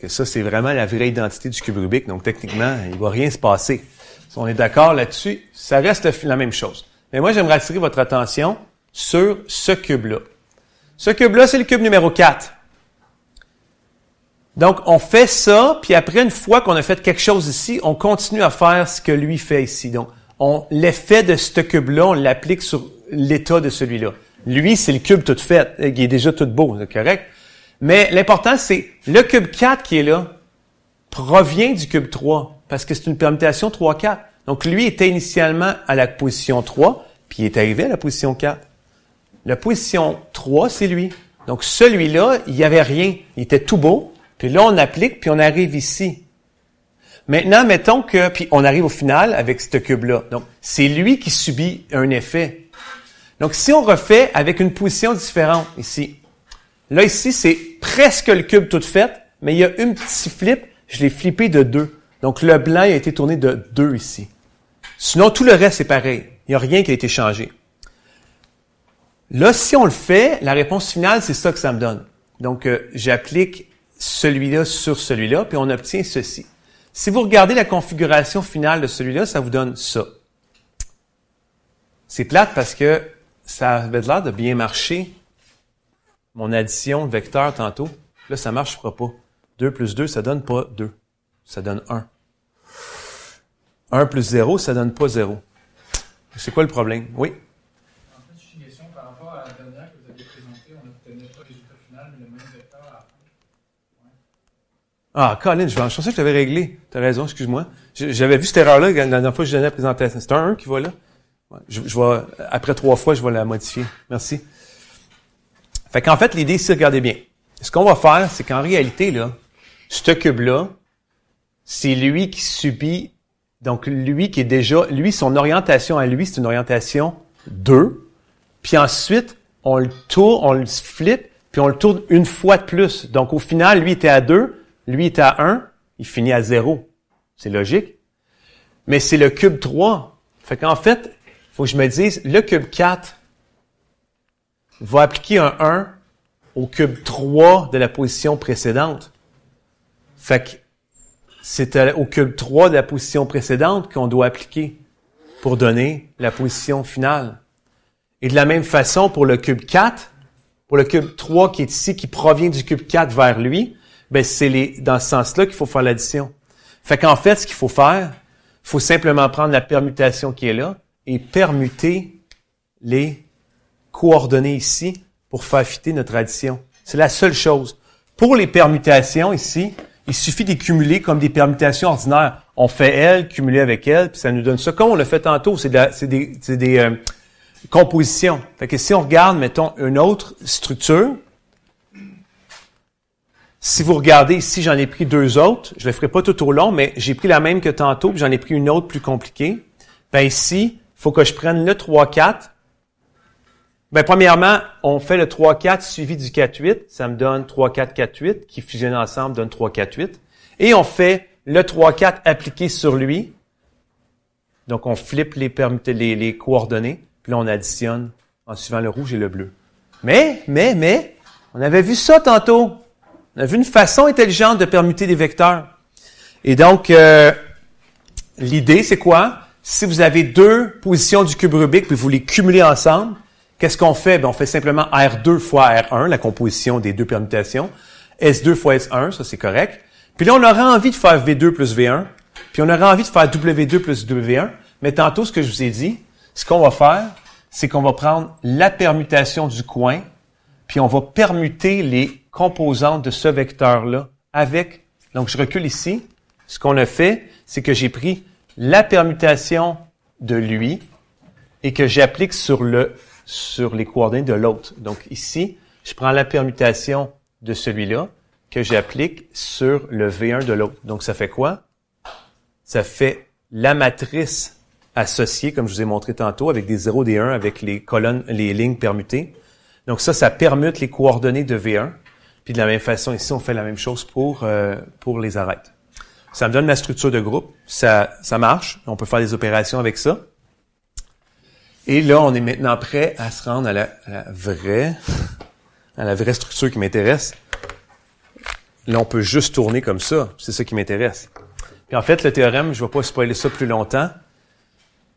Ça, c'est vraiment la vraie identité du cube Rubik. Donc, techniquement, il ne va rien se passer. Si on est d'accord là-dessus, ça reste la même chose. Mais moi, j'aimerais attirer votre attention sur ce cube-là. Ce cube-là, c'est le cube numéro 4. Donc, on fait ça, puis après, une fois qu'on a fait quelque chose ici, on continue à faire ce que lui fait ici. Donc, l'effet de ce cube-là, on l'applique sur l'état de celui-là. Lui, c'est le cube tout fait. Il est déjà tout beau, c'est correct. Mais l'important, c'est le cube 4 qui est là provient du cube 3 parce que c'est une permutation 3-4. Donc, lui était initialement à la position 3 puis il est arrivé à la position 4. La position 3, c'est lui. Donc, celui-là, il n'y avait rien. Il était tout beau. Puis là, on applique puis on arrive ici. Maintenant, mettons que... Puis on arrive au final avec ce cube-là. Donc, c'est lui qui subit un effet. Donc, si on refait avec une position différente ici, là, ici, c'est presque le cube tout fait, mais il y a un petit flip, je l'ai flippé de 2. Donc, le blanc a été tourné de 2 ici. Sinon, tout le reste est pareil. Il n'y a rien qui a été changé. Là, si on le fait, la réponse finale, c'est ça que ça me donne. Donc, j'applique celui-là sur celui-là, puis on obtient ceci. Si vous regardez la configuration finale de celui-là, ça vous donne ça. C'est plate parce que ça avait l'air de bien marcher, mon addition de vecteurs tantôt. Là, ça ne marchera pas. 2 plus 2, ça donne pas 2. Ça donne 1. 1 plus 0, ça donne pas 0. C'est quoi le problème? Oui? En fait, j'ai une question par rapport à la dernière que vous aviez présentée. On n'obtenait pas le résultat final, mais le même vecteur à la fin. Ouais. Ah, Colin, je pensais que je t'avais réglé. Tu as raison, excuse-moi. J'avais vu cette erreur-là la dernière fois que je donnais la présentation. C'est un 1 qui va là? Ouais, je vais, après 3 fois, je vais la modifier. Merci. Fait qu'en fait, l'idée ici, regardez bien. Ce qu'on va faire, c'est qu'en réalité, là, ce cube-là, c'est lui qui subit, donc lui qui est déjà, lui, son orientation à lui, c'est une orientation 2. Puis ensuite, on le tourne, on le flippe, puis on le tourne une fois de plus. Donc au final, lui était à 2, lui était à 1, il finit à 0. C'est logique. Mais c'est le cube 3. Fait qu'en fait, faut que je me dise, le cube 4 va appliquer un 1 au cube 3 de la position précédente. Fait que c'est au cube 3 de la position précédente qu'on doit appliquer pour donner la position finale. Et de la même façon, pour le cube 4, pour le cube 3 qui est ici, qui provient du cube 4 vers lui, ben c'est dans ce sens-là qu'il faut faire l'addition. Fait qu'en fait, ce qu'il faut faire, il faut simplement prendre la permutation qui est là et permuter les coordonnées ici pour faire fitter notre addition. C'est la seule chose. Pour les permutations ici, il suffit de les cumuler comme des permutations ordinaires. On fait L, cumuler avec L, puis ça nous donne ça. Comme on l'a fait tantôt, c'est des compositions. Fait que si on regarde, mettons, une autre structure, si vous regardez ici, j'en ai pris deux autres. Je le ferai pas tout au long, mais j'ai pris la même que tantôt, puis j'en ai pris une autre plus compliquée. Ben ici, il faut que je prenne le 3-4. Ben premièrement, on fait le 3-4 suivi du 4-8. Ça me donne 3-4-4-8, qui fusionnent ensemble donne 3-4-8. Et on fait le 3-4 appliqué sur lui. Donc, on flippe les coordonnées, puis là, on additionne en suivant le rouge et le bleu. Mais, on avait vu ça tantôt. On a vu une façon intelligente de permuter des vecteurs. Et donc, l'idée, c'est quoi? Si vous avez deux positions du cube Rubik, puis vous les cumulez ensemble, qu'est-ce qu'on fait? Ben, on fait simplement R2 fois R1, la composition des deux permutations. S2 fois S1, ça c'est correct. Puis là, on aura envie de faire V2 plus V1, puis on aura envie de faire W2 plus W1. Mais tantôt, ce que je vous ai dit, ce qu'on va faire, c'est qu'on va prendre la permutation du coin, puis on va permuter les composantes de ce vecteur-là avec... Donc, je recule ici. Ce qu'on a fait, c'est que j'ai pris la permutation de lui et que j'applique sur les coordonnées de l'autre. Donc, ici, je prends la permutation de celui-là que j'applique sur le V1 de l'autre. Donc, ça fait quoi? Ça fait la matrice associée, comme je vous ai montré tantôt, avec des 0, des 1, avec les colonnes, les lignes permutées. Donc, ça permute les coordonnées de V1. Puis de la même façon, ici, on fait la même chose pour les arêtes. Ça me donne la structure de groupe. Ça marche. On peut faire des opérations avec ça. Et là, on est maintenant prêt à se rendre à la vraie structure qui m'intéresse. Là, on peut juste tourner comme ça. C'est ça qui m'intéresse. Puis en fait, le théorème, je ne vais pas spoiler ça plus longtemps.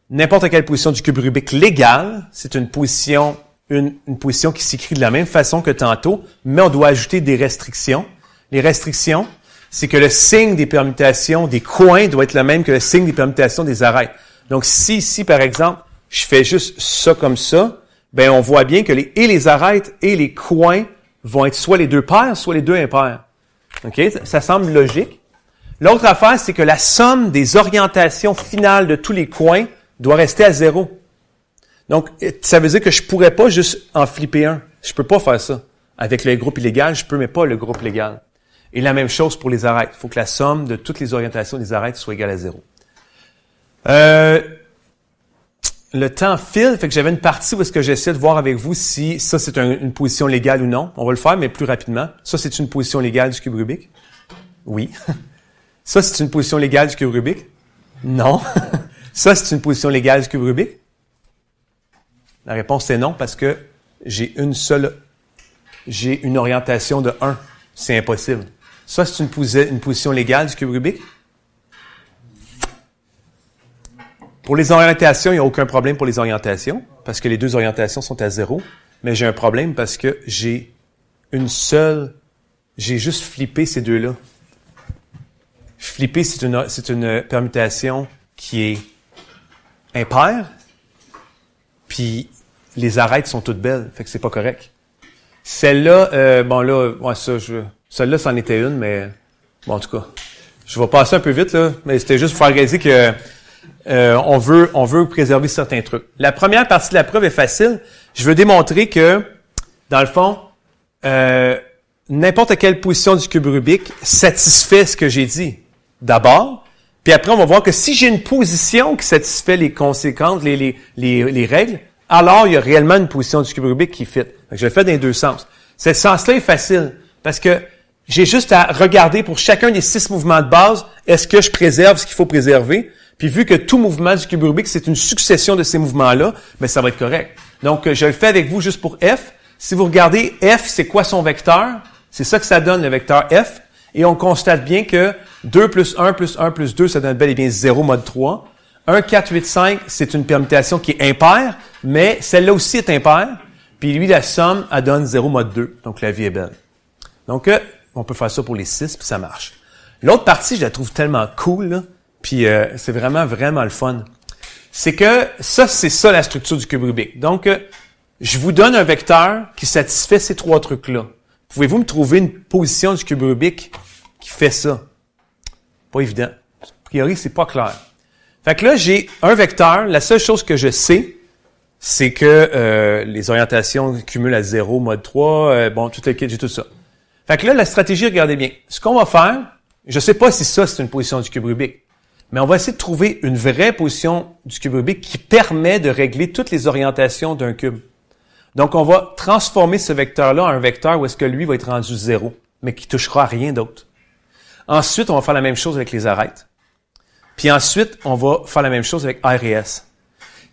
N'importe quelle position du cube Rubik légale, c'est une position qui s'écrit de la même façon que tantôt, mais on doit ajouter des restrictions. Les restrictions, c'est que le signe des permutations des coins doit être le même que le signe des permutations des arêtes. Donc, si ici, par exemple, je fais juste ça comme ça, ben on voit bien que les arêtes et les coins vont être soit les deux pairs, soit les deux impairs. OK? Ça semble logique. L'autre affaire, c'est que la somme des orientations finales de tous les coins doit rester à 0. Donc, ça veut dire que je pourrais pas juste en flipper un. Je peux pas faire ça. Avec le groupe illégal, je peux, mais pas le groupe légal. Et la même chose pour les arêtes. Il faut que la somme de toutes les orientations des arêtes soit égale à 0. Le temps file, fait que j'avais une partie où est-ce que j'essaie de voir avec vous si ça c'est une position légale ou non. On va le faire, mais plus rapidement. Ça, c'est une position légale du cube Rubik? Oui. Ça, c'est une position légale du cube Rubik? Non. Ça, c'est une position légale du cube Rubik? La réponse est non, parce que j'ai une orientation de 1. C'est impossible. Ça, c'est une position légale du cube Rubik? Pour les orientations, il n'y a aucun problème pour les orientations, parce que les deux orientations sont à 0. Mais j'ai un problème parce que j'ai juste flippé ces deux-là. Flipper, c'est une permutation qui est impaire, puis les arêtes sont toutes belles, fait que c'est pas correct. Celle-là, celle-là, c'en était une, mais bon, en tout cas, je vais passer un peu vite, là, mais c'était juste pour faire réaliser que on veut préserver certains trucs. La première partie de la preuve est facile. Je veux démontrer que, dans le fond, n'importe quelle position du cube Rubik satisfait ce que j'ai dit d'abord. Puis après, on va voir que si j'ai une position qui satisfait les conséquences, les règles, alors il y a réellement une position du cube Rubik qui fit. Donc, je le fais dans les deux sens. Ce sens-là est facile parce que j'ai juste à regarder pour chacun des 6 mouvements de base, est-ce que je préserve ce qu'il faut préserver? Puis vu que tout mouvement du cube Rubik, c'est une succession de ces mouvements-là, ben ça va être correct. Donc, je le fais avec vous juste pour F. Si vous regardez F, c'est quoi son vecteur? C'est ça que ça donne, le vecteur F. Et on constate bien que 2 plus 1 plus 1 plus 2, ça donne bel et bien 0 mode 3. 1, 4, 8, 5, c'est une permutation qui est impaire, mais celle-là aussi est impaire. Puis lui, la somme, elle donne 0 mode 2. Donc, la vie est belle. Donc, on peut faire ça pour les 6, puis ça marche. L'autre partie, je la trouve tellement cool, là, puis c'est vraiment, vraiment le fun. C'est que c'est ça la structure du cube Rubik. Donc, je vous donne un vecteur qui satisfait ces 3 trucs-là. Pouvez-vous me trouver une position du cube Rubik qui fait ça? Pas évident. A priori, c'est pas clair. Fait que là, j'ai un vecteur. La seule chose que je sais, c'est que les orientations cumulent à 0, mode 3, tout le kit, j'ai tout ça. Fait que là, la stratégie, regardez bien. Ce qu'on va faire, je sais pas si ça, c'est une position du cube Rubik, mais on va essayer de trouver une vraie position du cube Rubik qui permet de régler toutes les orientations d'un cube. Donc, on va transformer ce vecteur-là en un vecteur où est-ce que lui va être rendu 0, mais qui touchera à rien d'autre. Ensuite, on va faire la même chose avec les arêtes. Puis ensuite, on va faire la même chose avec R et S.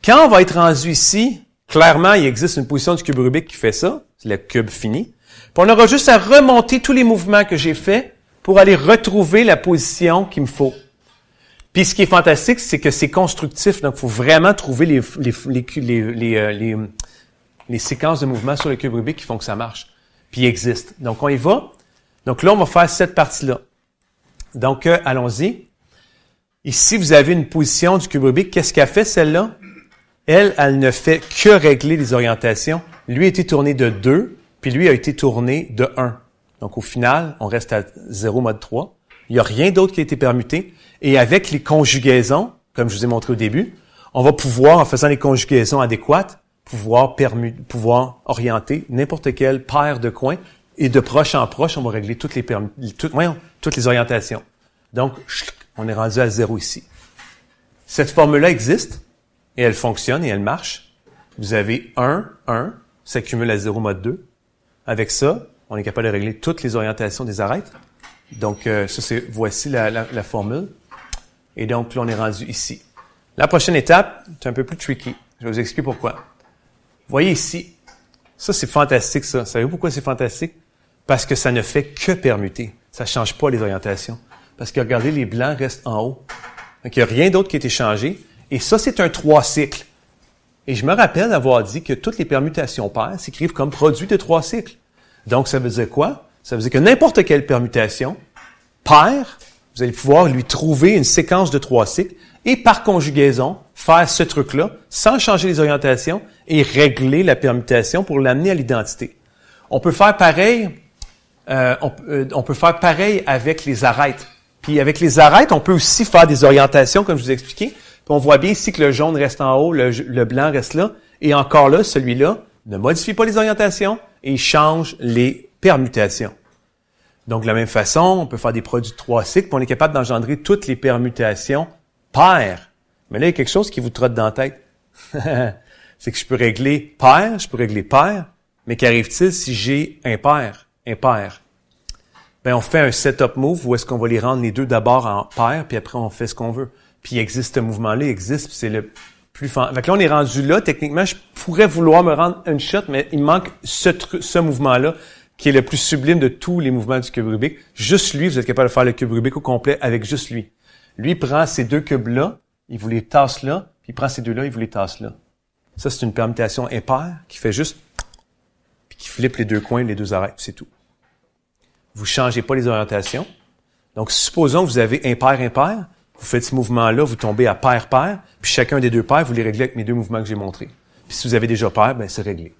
Quand on va être rendu ici, clairement, il existe une position du cube Rubik qui fait ça. C'est le cube fini. Puis on aura juste à remonter tous les mouvements que j'ai faits pour aller retrouver la position qu'il me faut. Puis ce qui est fantastique, c'est que c'est constructif. Donc, il faut vraiment trouver les séquences de mouvements sur le cube Rubik qui font que ça marche. Puis il existe. Donc, on y va. Donc là, on va faire cette partie-là. Donc, allons-y. Ici, vous avez une position du cube Rubik. Qu'est-ce qu'elle fait, celle-là? Elle ne fait que régler les orientations. Lui a été tourné de 2, puis lui a été tourné de 1. Donc, au final, on reste à 0 mode 3. Il n'y a rien d'autre qui a été permuté. Et avec les conjugaisons, comme je vous ai montré au début, on va pouvoir, en faisant les conjugaisons adéquates, pouvoir orienter n'importe quelle paire de coins. Et de proche en proche, on va régler toutes les orientations. Donc, on est rendu à 0 ici. Cette formule-là existe, et elle fonctionne, et elle marche. Vous avez 1, 1, s'accumule à 0 mode 2. Avec ça, on est capable de régler toutes les orientations des arêtes. Donc, voici la formule. Et donc, là, on est rendu ici. La prochaine étape, c'est un peu plus tricky. Je vais vous expliquer pourquoi. Vous voyez ici, ça, c'est fantastique, ça. Savez-vous pourquoi c'est fantastique? Parce que ça ne fait que permuter. Ça ne change pas les orientations. Parce que, regardez, les blancs restent en haut. Donc, il n'y a rien d'autre qui a été changé. Et ça, c'est un 3 cycles. Et je me rappelle avoir dit que toutes les permutations paires s'écrivent comme produit de 3 cycles. Donc, ça veut dire quoi? Ça veut dire que n'importe quelle permutation paire, vous allez pouvoir lui trouver une séquence de 3 cycles et par conjugaison, faire ce truc-là sans changer les orientations et régler la permutation pour l'amener à l'identité. On peut faire pareil, on peut faire pareil avec les arêtes. Puis avec les arêtes, on peut aussi faire des orientations, comme je vous ai expliqué. Puis on voit bien ici que le jaune reste en haut, le blanc reste là. Et encore là, celui-là ne modifie pas les orientations et il change les permutations. Donc, de la même façon, on peut faire des produits de 3 cycles, puis on est capable d'engendrer toutes les permutations paires. Mais là, il y a quelque chose qui vous trotte dans la tête. C'est que je peux régler paire, je peux régler paire, mais qu'arrive-t-il si j'ai impair? Ben, on fait un setup move où est-ce qu'on va les rendre les deux d'abord en paire, puis après on fait ce qu'on veut. Puis il existe ce mouvement-là, il existe, puis c'est le plus Fait que là, on est rendu là. Techniquement, je pourrais vouloir me rendre une shot, mais il manque ce mouvement-là, qui est le plus sublime de tous les mouvements du cube Rubik. Juste lui, vous êtes capable de faire le cube Rubik au complet avec juste lui. Lui, il prend ces deux cubes-là, il vous les tasse là, puis il prend ces deux-là, il vous les tasse là. Ça, c'est une permutation impaire qui fait juste, puis qui flippe les deux coins, les deux arêtes, c'est tout. Vous changez pas les orientations. Donc, supposons que vous avez impair, vous faites ce mouvement-là, vous tombez à pair, puis chacun des deux paires, vous les réglez avec mes deux mouvements que j'ai montrés. Puis si vous avez déjà pair, ben c'est réglé.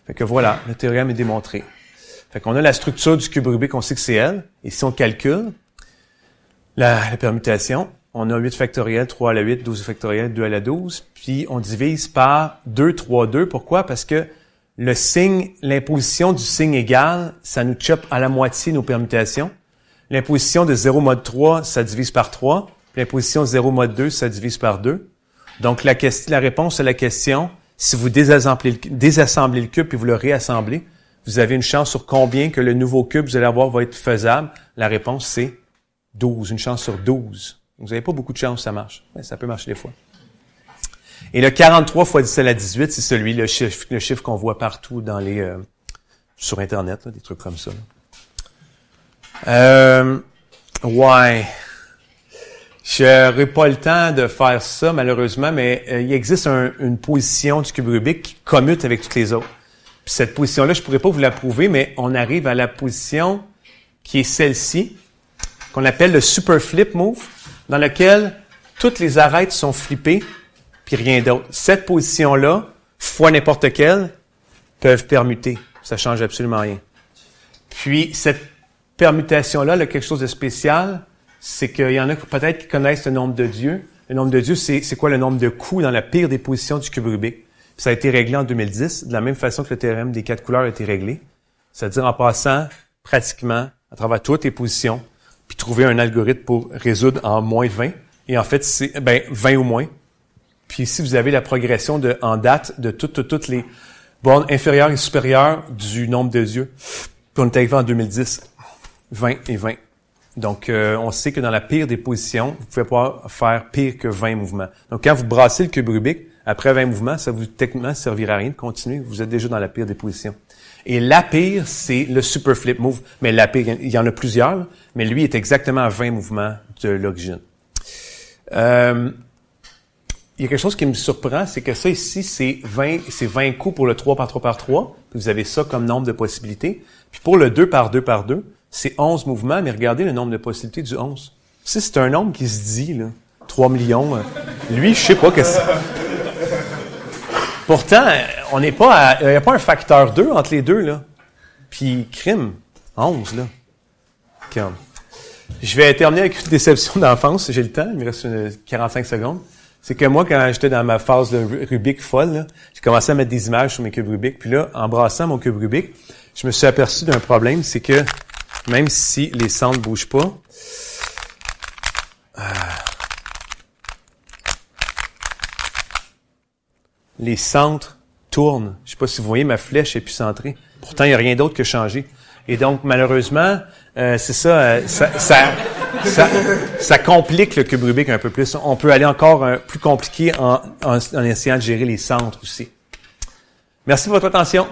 Fait que voilà, le théorème est démontré. Fait qu'on a la structure du cube Rubik, on sait que c'est elle. Et si on calcule la permutation, on a 8 factoriel, 3 à la 8, 12 factoriel, 2 à la 12. Puis on divise par 2, 3, 2. Pourquoi? Parce que le signe, l'imposition du signe égal, ça nous chope à la moitié nos permutations. L'imposition de 0 mode 3, ça divise par 3. L'imposition 0 mode 2, ça divise par 2. Donc, la réponse à la question, si vous désassemblez le cube et vous le réassemblez, vous avez une chance sur combien que le nouveau cube que vous allez avoir va être faisable? La réponse, c'est 12. Une chance sur 12. Vous n'avez pas beaucoup de chance, ça marche. Mais ça peut marcher des fois. Et le 43 fois 10 à la 18, c'est celui, le chiffre qu'on voit partout dans les sur Internet, là, des trucs comme ça. Ouais. Je n'aurai pas le temps de faire ça, malheureusement, mais il existe une position du cube Rubik qui commute avec toutes les autres. Puis cette position-là, je pourrais pas vous la prouver, mais on arrive à la position qui est celle-ci, qu'on appelle le super flip move, dans laquelle toutes les arêtes sont flippées, puis rien d'autre. Cette position-là, fois n'importe quelle, peuvent permuter. Ça change absolument rien. Puis cette permutation-là, là, quelque chose de spécial, c'est qu'il y en a peut-être qui connaissent le nombre de Dieu. Le nombre de Dieu, c'est quoi le nombre de coups dans la pire des positions du cube Rubik? Puis ça a été réglé en 2010, de la même façon que le théorème des 4 couleurs a été réglé. C'est-à-dire en passant pratiquement à travers toutes les positions, puis trouver un algorithme pour résoudre en moins 20. Et en fait, c'est 20 ou moins. Puis ici, vous avez la progression en date de toutes les bornes inférieures et supérieures du nombre de Dieu. Puis on est arrivé en 2010, 20 et 20. Donc, on sait que dans la pire des positions, vous pouvez pas faire pire que 20 mouvements. Donc, quand vous brassez le cube Rubik, après 20 mouvements, ça vous techniquement servira à rien de continuer. Vous êtes déjà dans la pire des positions. Et la pire, c'est le super flip move. Mais la pire, il y en a plusieurs, mais lui est exactement à 20 mouvements de l'origine. Il y a quelque chose qui me surprend, c'est que ça ici, c'est 20 coups pour le 3 par 3 par 3. Puis vous avez ça comme nombre de possibilités. Puis pour le 2 par 2 par 2, c'est 11 mouvements, mais regardez le nombre de possibilités du 11. Si c'est un nombre qui se dit, là, 3 millions, lui, je sais pas que c'est. Pourtant, on n'est pas il n'y a pas un facteur 2 entre les deux, là. Puis, crime, 11, là. Comme. Je vais terminer avec une déception d'enfance, j'ai le temps, il me reste 45 secondes. C'est que moi, quand j'étais dans ma phase de Rubik folle, là, j'ai commencé à mettre des images sur mes cubes Rubik. Puis là, en brassant mon cube Rubik, je me suis aperçu d'un problème, c'est que même si les centres bougent pas, les centres tournent. Je sais pas si vous voyez, ma flèche est plus centrée. Pourtant, il n'y a rien d'autre que changé. Et donc, malheureusement, c'est ça, ça complique le cube Rubik un peu plus. On peut aller encore plus compliqué en essayant de gérer les centres aussi. Merci de votre attention.